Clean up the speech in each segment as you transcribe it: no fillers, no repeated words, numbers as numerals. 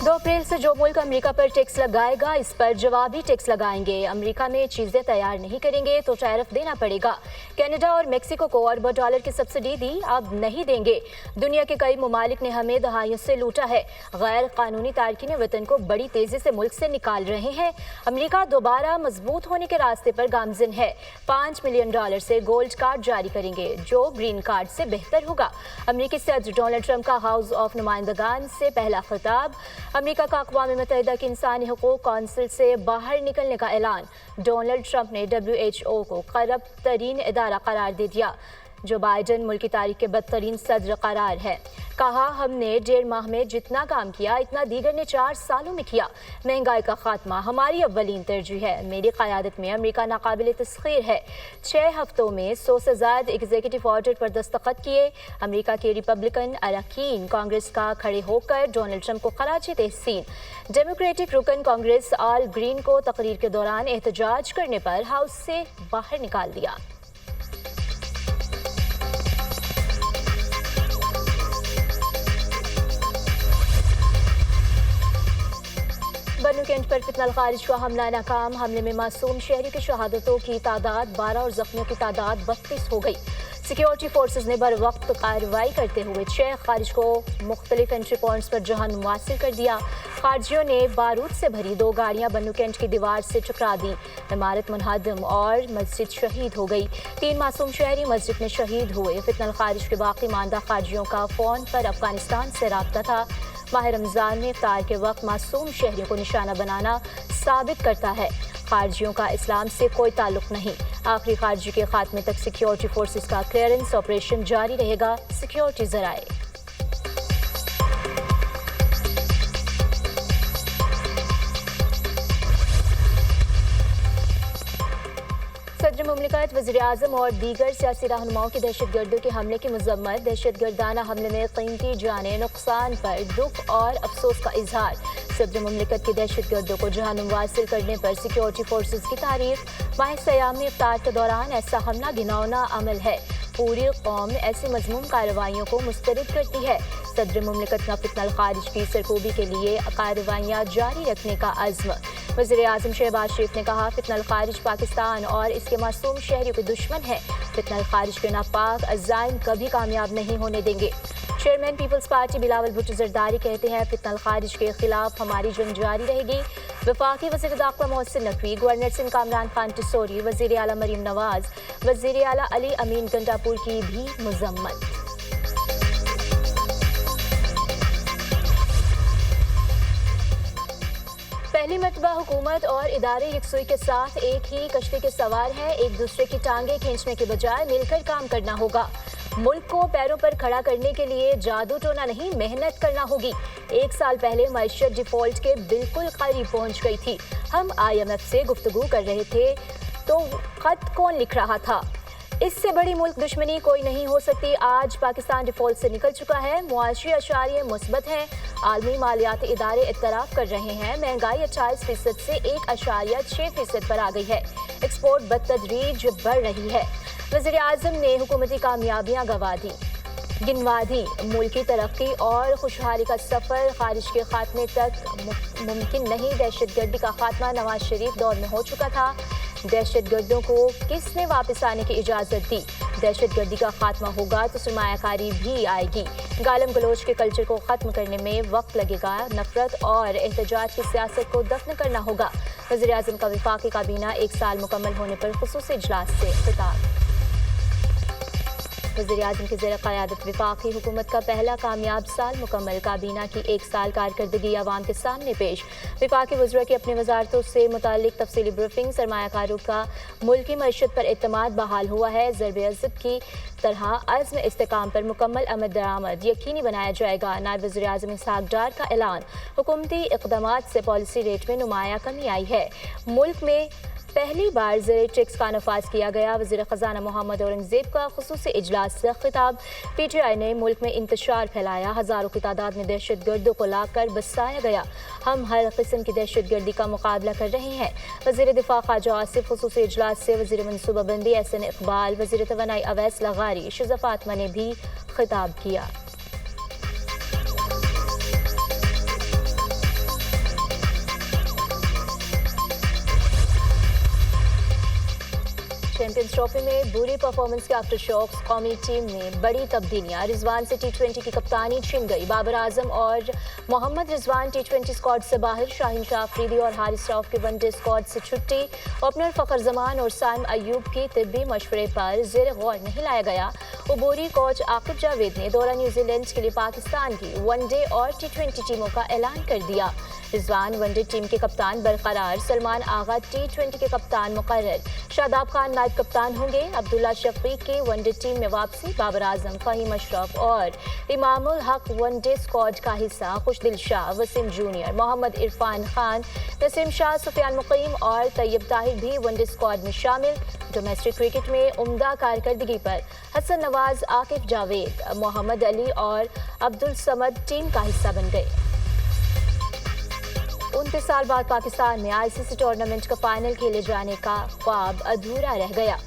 2 अप्रैल से जो मुल्क अमेरिका पर टैक्स लगाएगा इस पर जवाबी टैक्स लगाएंगे। अमेरिका में चीजें तैयार नहीं करेंगे तो टैरिफ देना पड़ेगा। कनाडा और मेक्सिको को अरबों डॉलर की सब्सिडी दी, अब नहीं देंगे। दुनिया के कई ममालिक ने हमें दहाइयों से लूटा है। गैर कानूनी तारकीन वतन को बड़ी तेजी से मुल्क से निकाल रहे हैं। अमेरिका दोबारा मजबूत होने के रास्ते पर गामजिन है। $5 मिलियन से गोल्ड कार्ड जारी करेंगे जो ग्रीन कार्ड से बेहतर होगा। अमेरिकी सदर डोनाल्ड ट्रंप का हाउस ऑफ नुमाइंदगान से पहला खिताब। अमेरिका का अक़वाम मुत्तहिदा की इंसानी हुकूक कौंसिल से बाहर निकलने का ऐलान। डोनाल्ड ट्रंप ने WHO को करप्ट तरीन इदारा करार दे दिया। जो बाइडन मुल्क की तारीख के बदतरीन सदर करार है। कहा, हमने 1.5 माह में जितना काम किया इतना दीगर ने 4 सालों में किया। महंगाई का खात्मा हमारी अव्वलीन तरजीह है। मेरी क़यादत में अमेरिका नाकाबिल तस्खीर है। 6 हफ्तों में 100 से ज़ायद एग्जीक्यूटिव ऑर्डर पर दस्तखत किए। अमेरिका के रिपब्लिकन अरकान कांग्रेस का खड़े होकर डोनाल्ड ट्रंप को खराज तहसीन। डेमोक्रेटिक रुकन कांग्रेस आल ग्रीन को तकरीर के दौरान एहतजाज करने पर हाउस से बाहर निकाल दिया। बन्नू कैंट पर फितनल खारिज का हमला नाकाम। हमले में मासूम शहरी की शहादतों की तादाद 12 और जख्मियों की तादाद 32 हो गई। सिक्योरिटी फोर्सेज ने बर वक्त कार्रवाई करते हुए 6 खारिज को मुख्तलिफ एंट्री पॉइंट्स पर जहन्नुम वासिल कर दिया। खारजियों ने बारूद से भरी 2 गाड़ियां बन्नू कैंट की दीवार से टकरा दी। इमारत मुनहदम और मस्जिद शहीद हो गई। 3 मासूम शहरी मस्जिद में शहीद हुए। फितनल खारिज के बाकी मानदा खारजियों का फ़ोन पर अफगानिस्तान से राब्ता था। माह रमज़ान में इफ्तार के वक्त मासूम शहरियों को निशाना बनाना साबित करता है खारजियों का इस्लाम से कोई ताल्लुक नहीं। आखिरी खारजी के खात्मे तक सिक्योरिटी फोर्सेस का क्लियरेंस ऑपरेशन जारी रहेगा। सिक्योरिटी ज़राए। सदर मुमलिकत, वज़ीर-ए-आज़म और दीगर सियासी रहनुमाओं की दहशतगर्दों के हमले की मज़म्मत। दहशतगर्दाना हमले में कीमती जाने नुकसान पर दुख और अफसोस का इजहार। सदर मुमलिकत की दहशतगर्दों को जहन्नुम वासिल करने पर सिक्योरिटी फोर्सेज की तारीफ। माह सयाम में इफ्तार के दौरान ऐसा हमला घिनौना अमल है। पूरी कौम ऐसी मज़मूम कार्रवाइयों को मुस्तरद करती है। सदर मुमलिकत का फितनल खारिज की सरकोबी के लिए कार्रवाइयाँ जारी रखने का अज़्म। वज़ीर-ए-आज़म शहबाज शरीफ ने कहा, फितनल खारिज पाकिस्तान और इसके मासूम शहरियों के दुश्मन है। फितनल खारिज के नापाक अज़ाइम कभी कामयाब नहीं होने देंगे। चेयरमैन पीपल्स पार्टी बिलावल भुट्टो ज़रदारी कहते हैं, फितनल खारिज के खिलाफ हमारी जंग जारी रहेगी। वफाकी वज़ीर दाखिला मोहसिन नकवी, गवर्नर सिंध कामरान खान टिसोरी, वज़ीर आला मरीम नवाज, वज़ीर आला अली अमीन गंडापुर की भी मज़म्मत। पहली मरतबा हुकूमत और इदारे यकसुई के साथ एक ही कश्ती के सवार हैं। एक दूसरे की टांगे खींचने के बजाय मिलकर काम करना होगा। मुल्क को पैरों पर खड़ा करने के लिए जादू टोना नहीं, मेहनत करना होगी। 1 साल पहले मईशत डिफॉल्ट के बिल्कुल करीब पहुंच गई थी। हम IMF से गुफ्तगू कर रहे थे तो खत कौन लिख रहा था? इससे बड़ी मुल्क दुश्मनी कोई नहीं हो सकती। आज पाकिस्तान डिफॉल्ट से निकल चुका है। मुआशी अशारिये मुस्बत हैं। आलमी मालियाती इदारे इत्तराफ़ कर रहे हैं। महंगाई 28% से 1.6% पर आ गई है। एक्सपोर्ट बतदरीज बढ़ रही है। वज़ीर-ए-आज़म ने हुकूमती कामयाबियाँ गिनवा दी। मुल्क की तरक्की और खुशहाली का सफ़र खारिज के खात्मे तक मुमकिन नहीं। दहशतगर्दी का खात्मा नवाज शरीफ दौर में हो चुका था। दहशतगर्दों को किसने वापस आने की इजाज़त दी? दहशतगर्दी का खात्मा होगा तो सरमायाकारी भी आएगी। गालम गलोच के कल्चर को ख़त्म करने में वक्त लगेगा। नफरत और एहतजाज की सियासत को दफन करना होगा। वज़ीर-ए-आज़म का वफाकी काबीना 1 साल मुकम्मल होने पर खुसूसी इजलास से खिताब। वज़ीर-ए-आज़म की ज़ेर क़यादत वफाकी हुकूमत का पहला कामयाब साल मुकम्मल। काबीना की 1 साल कारकर्दगी आवाम के सामने पेश। वफाकी वज़रा की अपनी वज़ारतों से मुताल्लिक तफसीली ब्रीफिंग। सरमायाकारों का मुल्की मईशत पर एतमाद बहाल हुआ है। ज़रब-ए-अज़ब की तरह अज़्म इस्तेकाम पर मुकम्मल आमद दरामद यकीनी बनाया जाएगा। नायब वज़ीर-ए-आज़म इसहाक़ डार का ऐलान। हुकूमती इक़दामात से पॉलिसी रेट में नुमाया कमी आई है। मुल्क में पहली बार ज़र टैक्स का नफाज किया गया। वज़ीर ख़ज़ाना मोहम्मद औरंगज़ेब का खुसूसी इजलास से खिताब। PTI ने मुल्क में इंतशार फैलाया। हज़ारों की तादाद में दहशतगर्दों को लाकर बसाया गया। हम हर किस्म की दहशतगर्दी का मुकाबला कर रहे हैं। वज़ीर दिफा ख्वाजा आसिफ खुसूसी इजलास से वज़ीर मनसूबाबंदी एहसन इकबाल, वज़ीर तवानाई अवैस लगारी, शुज़ा फातिमा ने भी खिताब किया। चैंपियंस ट्रॉफी में बुरी परफॉर्मेंस के आफ्टर शॉक्स कौमी टीम में बड़ी तब्दीलियां। रिजवान से टी20 की कप्तानी छिन गई। बाबर आजम और मोहम्मद रिजवान टी20 स्क्वाड से बाहर। शाहीन शाह अफरीदी और हारिस रऊफ के वनडे स्क्वाड से छुट्टी। ओपनर फखर जमान और साइम अयूब की तिब्बी मशवरे पर जेर गौर नहीं लाया गया। उबूरी कोच आकिब जावेद ने दौरा न्यूजीलैंड के लिए पाकिस्तान की वनडे और टी20 टीमों का ऐलान कर दिया। रिजवान वनडे टीम के कप्तान बरकरार। सलमान आगा टी20 के कप्तान मुकर्रर। शादाब खान नायब कप्तान होंगे। अब्दुल्ला शफीक की वनडे टीम में वापसी। बाबर आजम, फहीम अशरफ और इमामुल हक वनडे स्क्वाड का हिस्सा। खुशदिल शाह, वसीम जूनियर, मोहम्मद इरफान खान, नसीम शाह, सुफियान मुकीम और तैयब ताहिर भी वनडे स्क्वाड में शामिल। डोमेस्टिक क्रिकेट में उम्दा कारकर्दगी पर हसन नवाज, आकिब जावेद, मोहम्मद अली और अब्दुल समद टीम का हिस्सा बन गए। 29 साल बाद पाकिस्तान में आईसीसी टूर्नामेंट का फाइनल खेले जाने का ख्वाब अधूरा रह गया।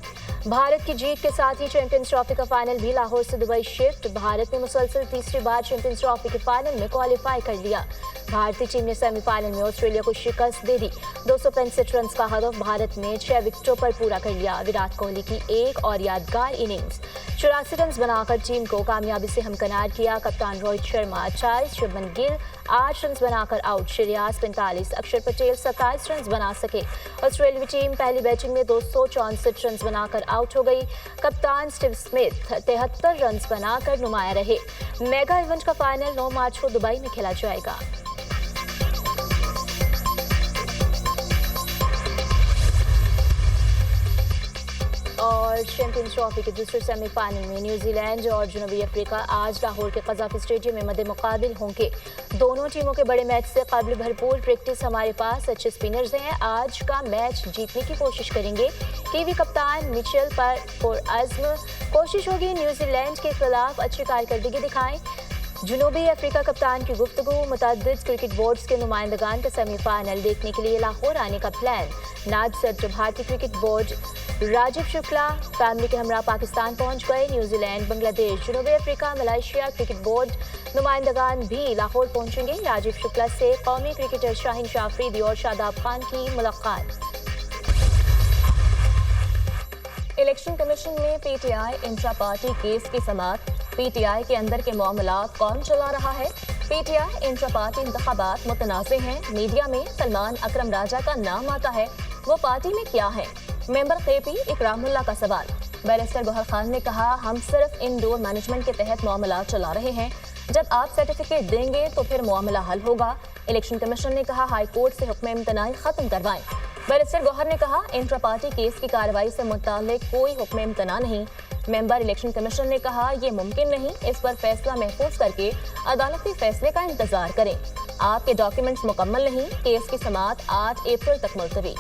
भारत की जीत के साथ ही चैंपियंस ट्रॉफी का फाइनल भी लाहौर से दुबई शिफ्ट। भारत ने मुसलसल तीसरी बार चैंपियंस ट्रॉफी के फाइनल में क्वालिफाई कर लिया। भारतीय टीम ने सेमीफाइनल में ऑस्ट्रेलिया को शिकस्त दे दी। 265 रन का हदफ भारत ने 6 विकेटों पर पूरा कर लिया। विराट कोहली की एक और यादगार इनिंग्स। 84 रन बनाकर टीम को कामयाबी से हमकिनार किया। कप्तान रोहित शर्मा 40, शुभमन गिल 8 रन बनाकर आउट। श्रेयस 45, अक्षर पटेल 27 रन बना सके। ऑस्ट्रेलियाई टीम पहली बैटिंग में 264 रन बनाकर आउट हो गई। कप्तान स्टीव स्मिथ 73 रन बनाकर नुमाया रहे। मेगा इवेंट का फाइनल 9 मार्च को दुबई में खेला जाएगा। और चैंपियंस ट्रॉफी के दूसरे सेमीफाइनल में न्यूजीलैंड और जनूबी अफ्रीका आज लाहौर के कज़ाफ़ी स्टेडियम में मद्दे मुकाबिल होंगे। दोनों टीमों के बड़े मैच से काबिल भरपूर प्रैक्टिस। हमारे पास अच्छे स्पिनर्स हैं। आज का मैच जीतने की कोशिश करेंगे। कीवी कप्तान मिचेल पर आज़म। कोशिश होगी न्यूजीलैंड के खिलाफ अच्छी कारकर्दगी दिखाएं। जनूबी अफ्रीका कप्तान की गुफ्तगू। मुतअद्दिद क्रिकेट बोर्ड्स के नुमाइंदगान का सेमीफाइनल देखने के लिए लाहौर आने का प्लान। नायब सदर भारतीय cricket board Rajiv Shukla family के हमरा पाकिस्तान पहुंच गए। न्यूजीलैंड, बांग्लादेश, जनूबी अफ्रीका, मलेशिया क्रिकेट बोर्ड नुमाइंदगान भी लाहौर पहुंचेंगे। राजीव शुक्ला से कौमी क्रिकेटर शाहीन शाह अफरीदी और शादाब खान की मुलाकात। इलेक्शन कमीशन में पीटीआई इंट्रा पार्टी केस की समाअत। पीटीआई के अंदर के मामला कौन चला रहा है? पीटीआई इंट्रा पार्टी इंतखाबात मुतनाज़े हैं। मीडिया में सलमान अकरम राजा का नाम आता है, वो पार्टी में क्या है? मेंबर केपी इकरामुल्लाह का सवाल। बैरिस्टर गौहर खान ने कहा, हम सिर्फ इंडोर मैनेजमेंट के तहत मामला चला रहे हैं। जब आप सर्टिफिकेट देंगे तो फिर मामला हल होगा। इलेक्शन कमीशन ने कहा, हाई कोर्ट से हुक्म इम्तनाई खत्म करवाएं। बैरिस्टर गौहर ने कहा, इंट्रा पार्टी केस की कार्रवाई से मुताल्लिक कोई हुक्म इम्तना नहीं। मेंबर इलेक्शन कमीशन ने कहा, ये मुमकिन नहीं, इस पर फैसला महफूज करके अदालती फैसले का इंतजार करें। आपके डॉक्यूमेंट्स मुकम्मल नहीं। केस की समाअत 8 अप्रैल तक मुलतवी।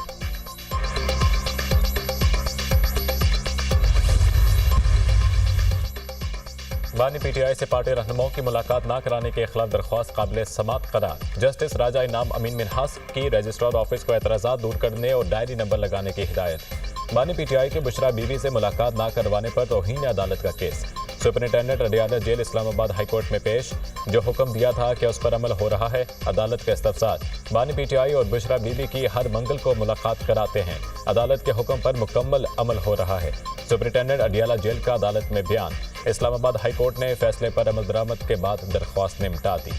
बानी पीटीआई से पार्टी रहनुमाओं की मुलाकात न कराने के खिलाफ दरख्वास्त काबिल समाअत करार। जस्टिस राजा इनाम अमीन मिनहास की रजिस्ट्रार ऑफिस को एतराज़ात दूर करने और डायरी नंबर लगाने की हिदायत। बानी पीटीआई के बुशरा बीवी से मुलाकात न करवाने पर तौहीन अदालत का केस। Superintendent Adiala jail Islamabad high court में पेश। जो हुक्म दिया था कि उस पर अमल हो रहा है। अदालत का इस्तफसार। बानी पीटीआई और बुशरा बीबी की हर मंगल को मुलाकात कराते हैं। अदालत के हुक्म पर मुकम्मल अमल हो रहा है। सुपरिटेंडेंट अडियाला जेल का अदालत में बयान। इस्लामाबाद हाई कोर्ट ने फैसले पर अमल दरामद के बाद दरख्वास्त निपटा दी।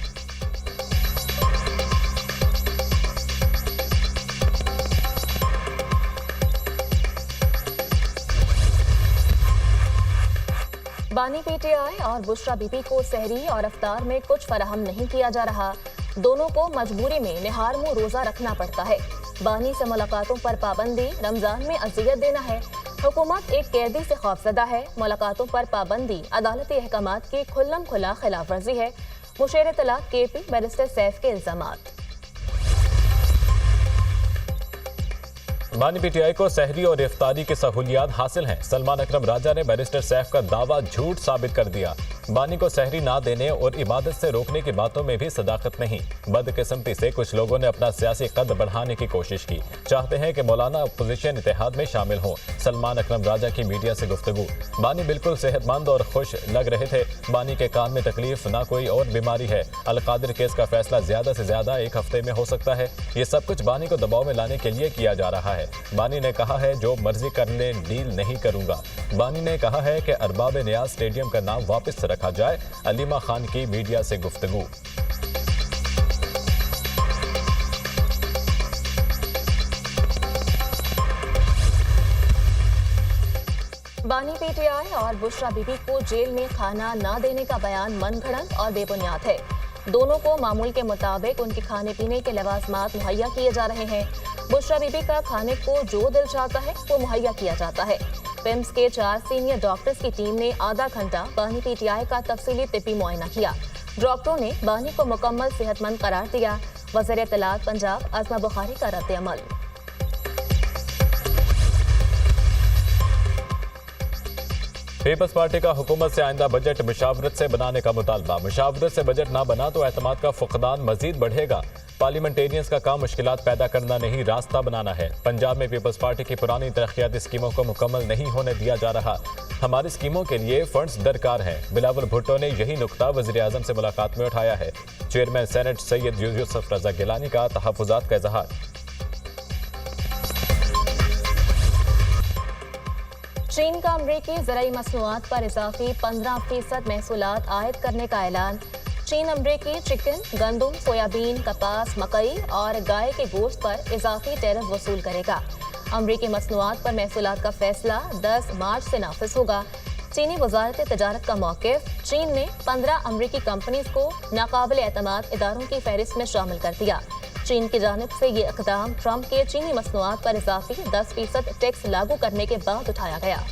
बानी पीटीआई और बुशरा बीबी को सहरी और अफ्तार में कुछ फराहम नहीं किया जा रहा। दोनों को मजबूरी में निहार मुंह रोजा रखना पड़ता है। बानी से मुलाकातों पर पाबंदी, रमजान में अजियत देना है। हुकूमत एक कैदी से खौफजदा है। मुलाकातों पर पाबंदी अदालती अहकामात की खुल्लम खुला खिलाफ वर्जी है। मुशेर तलाक केपी बैरिस्टर सैफ के इल्जामात। बानी पीटीआई को सहरी और इफ्तारी की सहूलियात हासिल हैं। सलमान अकरम राजा ने बैरिस्टर सैफ का दावा झूठ साबित कर दिया। बानी को सहरी ना देने और इबादत से रोकने की बातों में भी सदाकत नहीं। बदकिस्मती से कुछ लोगों ने अपना सियासी कद बढ़ाने की कोशिश की, चाहते हैं कि मौलाना अपोजिशन इत्तेहाद में शामिल हों। सलमान अकरम राजा की मीडिया से गुफ्तगू। बानी बिल्कुल सेहतमंद और खुश लग रहे थे। बानी के कान में तकलीफ ना कोई और बीमारी है। अलकादिर केस का फैसला ज्यादा से ज्यादा 1 हफ्ते में हो सकता है। ये सब कुछ बानी को दबाव में लाने के लिए किया जा रहा है। बानी ने कहा है जो मर्जी कर ले, डील नहीं करूंगा। बानी ने कहा है कि अरबाब नियाज स्टेडियम का नाम वापस रखा जाए। अलीमा खान की मीडिया से गुफ्तगू। बानी पीटीआई और बुशरा बीबी को जेल में खाना ना देने का बयान मनगढ़ंत और बेबुनियाद है। दोनों को मामूल के मुताबिक उनके खाने पीने के लवाजमात मुहैया किए जा रहे हैं। बुशरा बीबी का खाने को जो दिल चाहता है वो मुहैया किया जाता है। पिम्स के 4 सीनियर डॉक्टर्स की टीम ने आधा घंटा बानी पीटीआई का तफसीली तिब्बी मुआयना किया। डॉक्टरों ने बानी को मुकम्मल सेहतमंद करार दिया। वज़ीर इत्तलात पंजाब आज़मा बुखारी का रद्द अमल। पीपल्स पार्टी का हुकूमत से आइंदा बजट मुशावरत से बनाने का मुतालबा। मुशावरत से बजट ना बना तो एतमाद का फुकदान मजीद बढ़ेगा। पार्लियामेंटेरियंस का काम मुश्किलात पैदा करना नहीं, रास्ता बनाना है। पंजाब में पीपल्स पार्टी की पुरानी तरक्याती स्कीमों को मुकम्मल नहीं होने दिया जा रहा। हमारी स्कीमों के लिए फंड्स दरकार हैं। बिलावल भुट्टो ने यही नुक्ता वज़ीर आज़म से मुलाकात में उठाया है। चेयरमैन सेनेट सैयद यूसुफ रजा गिलानी का तहफ़्फ़ुज़ात का इज़हार। चीन का अमरीकी ज़राई मसनूआत पर इजाफी 15% महसूलात आयद करने का ऐलान। चीन अमरीकी चिकन, गंदम, सोयाबीन, कपास, मकई और गाय के गोश्त पर इजाफी टैरिफ वसूल करेगा। अमरीकी मसनूआत पर महसूलात का फैसला 10 मार्च से नाफिज होगा। चीनी वजारत तजारत का मौक़िफ़। चीन ने 15 अमरीकी कंपनीज को नाकाबिल एतमाद इदारों की फहरिस्त में शामिल कर दिया। चीन की जानिब से ये इक़दाम ट्रंप के चीनी मसनूआत पर इजाफी 10% टैक्स लागू करने के बाद उठाया गया।